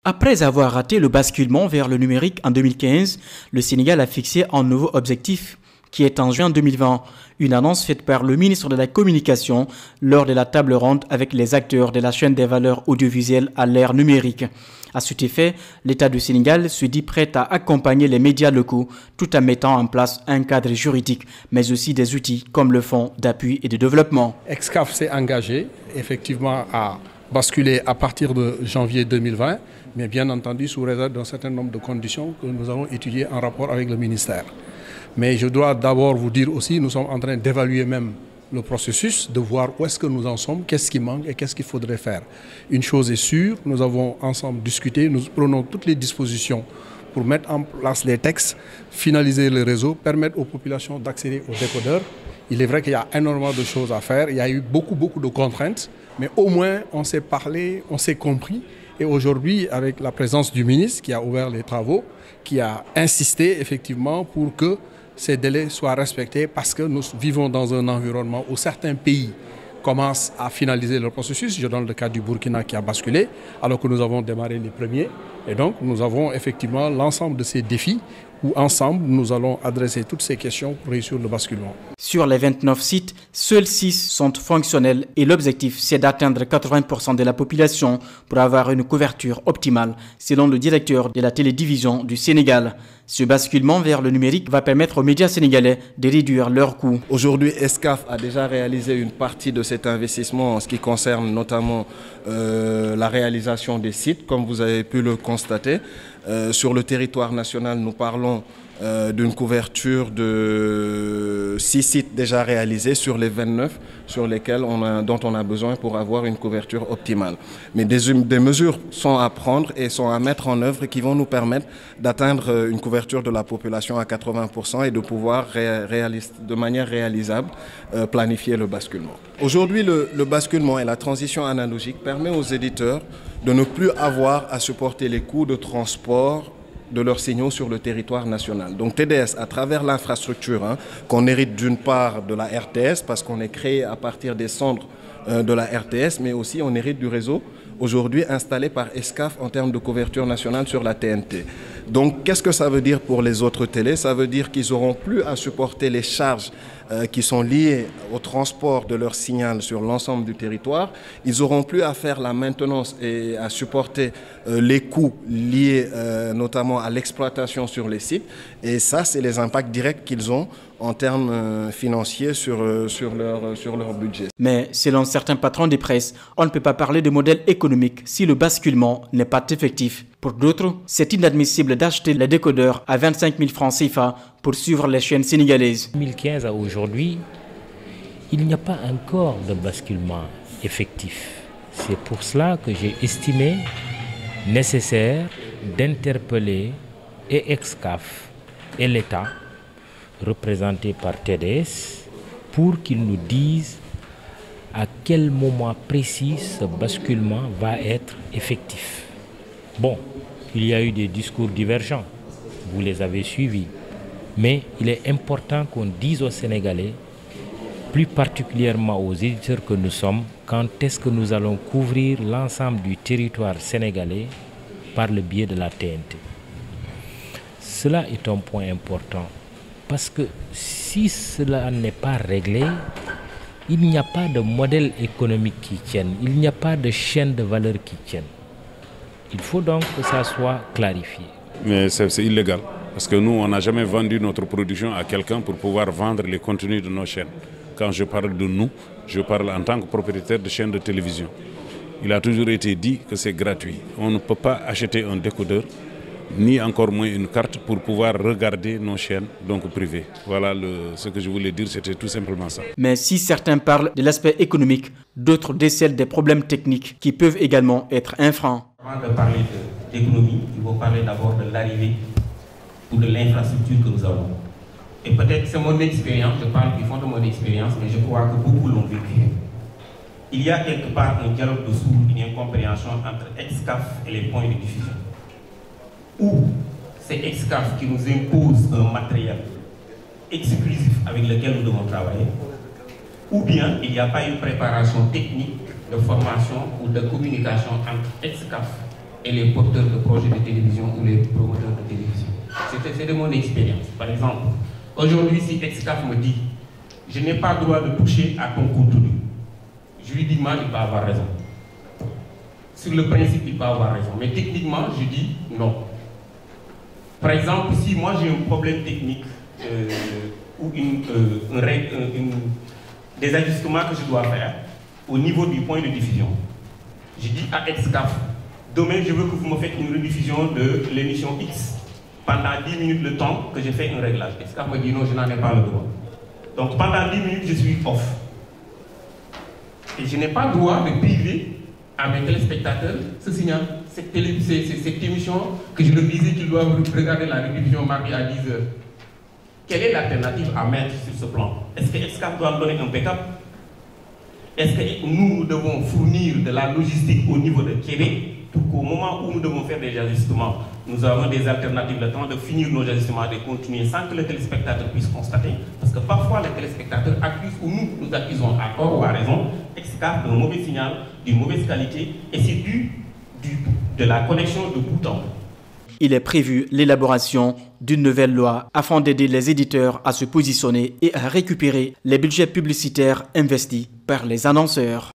Après avoir raté le basculement vers le numérique en 2015, le Sénégal a fixé un nouveau objectif qui est en juin 2020. Une annonce faite par le ministre de la Communication lors de la table ronde avec les acteurs de la chaîne des valeurs audiovisuelles à l'ère numérique. À cet effet, l'État du Sénégal se dit prêt à accompagner les médias locaux tout en mettant en place un cadre juridique, mais aussi des outils comme le Fonds d'appui et de développement. Excaf s'est engagé effectivement à basculer à partir de janvier 2020, mais bien entendu sous réserve d'un certain nombre de conditions que nous allons étudier en rapport avec le ministère. Mais je dois d'abord vous dire aussi, nous sommes en train d'évaluer même le processus, de voir où est-ce que nous en sommes, qu'est-ce qui manque et qu'est-ce qu'il faudrait faire. Une chose est sûre, nous avons ensemble discuté, nous prenons toutes les dispositions pour mettre en place les textes, finaliser le réseau, permettre aux populations d'accéder aux décodeurs. Il est vrai qu'il y a énormément de choses à faire, il y a eu beaucoup de contraintes, mais au moins on s'est parlé, on s'est compris. Et aujourd'hui, avec la présence du ministre qui a ouvert les travaux, qui a insisté effectivement pour que ces délais soient respectés parce que nous vivons dans un environnement où certains pays commencent à finaliser leur processus. Je donne le cas du Burkina qui a basculé alors que nous avons démarré les premiers. Et donc nous avons effectivement l'ensemble de ces défis où ensemble nous allons adresser toutes ces questions pour réussir le basculement. Sur les 29 sites, seuls 6 sont fonctionnels et l'objectif c'est d'atteindre 80% de la population pour avoir une couverture optimale, selon le directeur de la télédivision du Sénégal. Ce basculement vers le numérique va permettre aux médias sénégalais de réduire leurs coûts. Aujourd'hui, Excaf a déjà réalisé une partie de cet investissement en ce qui concerne notamment la réalisation des sites, comme vous avez pu le constater. Sur le territoire national, nous parlons d'une couverture de 6 sites déjà réalisés sur les 29 sur lesquels dont on a besoin pour avoir une couverture optimale. Mais des mesures sont à prendre et sont à mettre en œuvre qui vont nous permettre d'atteindre une couverture de la population à 80% et de pouvoir de manière réalisable planifier le basculement. Aujourd'hui, le basculement et la transition analogique permet aux éditeurs de ne plus avoir à supporter les coûts de transport de leurs signaux sur le territoire national. Donc TDS, à travers l'infrastructure qu'on hérite d'une part de la RTS, parce qu'on est créé à partir des cendres de la RTS, mais aussi on hérite du réseau aujourd'hui installé par Excaf en termes de couverture nationale sur la TNT. Donc qu'est-ce que ça veut dire pour les autres télés? Ça veut dire qu'ils n'auront plus à supporter les charges qui sont liées au transport de leur signal sur l'ensemble du territoire. Ils n'auront plus à faire la maintenance et à supporter les coûts liés notamment à l'exploitation sur les sites. Et ça, c'est les impacts directs qu'ils ont en termes financiers sur leur budget. Mais selon certains patrons de presse, on ne peut pas parler de modèle économique si le basculement n'est pas effectif. Pour d'autres, c'est inadmissible d'acheter les décodeurs à 25 000 francs CFA pour suivre les chaînes sénégalaises. 2015 à aujourd'hui, il n'y a pas encore de basculement effectif. C'est pour cela que j'ai estimé nécessaire d'interpeller et Excaf et l'État, représenté par TDS, pour qu'ils nous disent à quel moment précis ce basculement va être effectif. Bon, il y a eu des discours divergents, vous les avez suivis, mais il est important qu'on dise aux Sénégalais, plus particulièrement aux éditeurs que nous sommes, quand est-ce que nous allons couvrir l'ensemble du territoire sénégalais par le biais de la TNT. Cela est un point important, parce que si cela n'est pas réglé, il n'y a pas de modèle économique qui tienne, il n'y a pas de chaîne de valeur qui tienne. Il faut donc que ça soit clarifié. Mais c'est illégal, parce que nous, on n'a jamais vendu notre production à quelqu'un pour pouvoir vendre les contenus de nos chaînes. Quand je parle de nous, je parle en tant que propriétaire de chaîne de télévision. Il a toujours été dit que c'est gratuit. On ne peut pas acheter un décodeur, ni encore moins une carte pour pouvoir regarder nos chaînes donc privées. Voilà ce que je voulais dire, c'était tout simplement ça. Mais si certains parlent de l'aspect économique, d'autres décèlent des problèmes techniques qui peuvent également être un frein. Avant de parler d'économie, il faut parler d'abord de l'arrivée ou de l'infrastructure que nous avons. Et peut-être c'est mon expérience, je parle du fond de mon expérience, mais je crois que beaucoup l'ont vécu. Il y a quelque part un dialogue de sourds, une incompréhension entre Excaf et les points de diffusion. Ou c'est Excaf qui nous impose un matériel exclusif avec lequel nous devons travailler, ou bien il n'y a pas une préparation technique de formation ou de communication entre Excaf et les porteurs de projets de télévision ou les promoteurs de télévision. C'est de mon expérience. Par exemple, aujourd'hui, si Excaf me dit « je n'ai pas le droit de toucher à ton contenu », juridiquement, il va avoir raison. Sur le principe, il va avoir raison. Mais techniquement, je dis non. Par exemple, si moi j'ai un problème technique ou des ajustements que je dois faire au niveau du point de diffusion, je dis à Excaf, demain je veux que vous me faites une rediffusion de l'émission X pendant 10 minutes le temps que j'ai fait un réglage. Excaf me dit non, je n'en ai pas le droit. Donc pendant 10 minutes, je suis off. Et je n'ai pas le droit de priver à mes téléspectateurs ce signal, cette émission que je leur disais qu'ils doivent regarder la rediffusion mardi à 10h. Quelle est l'alternative à mettre sur ce plan? Est-ce que Excaf doit me donner un backup? Est-ce que nous devons fournir de la logistique au niveau de Québec pour qu'au moment où nous devons faire des ajustements, nous avons des alternatives, le temps de finir nos ajustements, de continuer sans que le téléspectateur puisse constater? Parce que parfois les téléspectateurs accusent ou nous accusons à tort ou à raison Excaf d'un mauvais signal, d'une mauvaise qualité, et c'est dû de la connexion de bout en bout. Il est prévu l'élaboration d'une nouvelle loi afin d'aider les éditeurs à se positionner et à récupérer les budgets publicitaires investis par les annonceurs.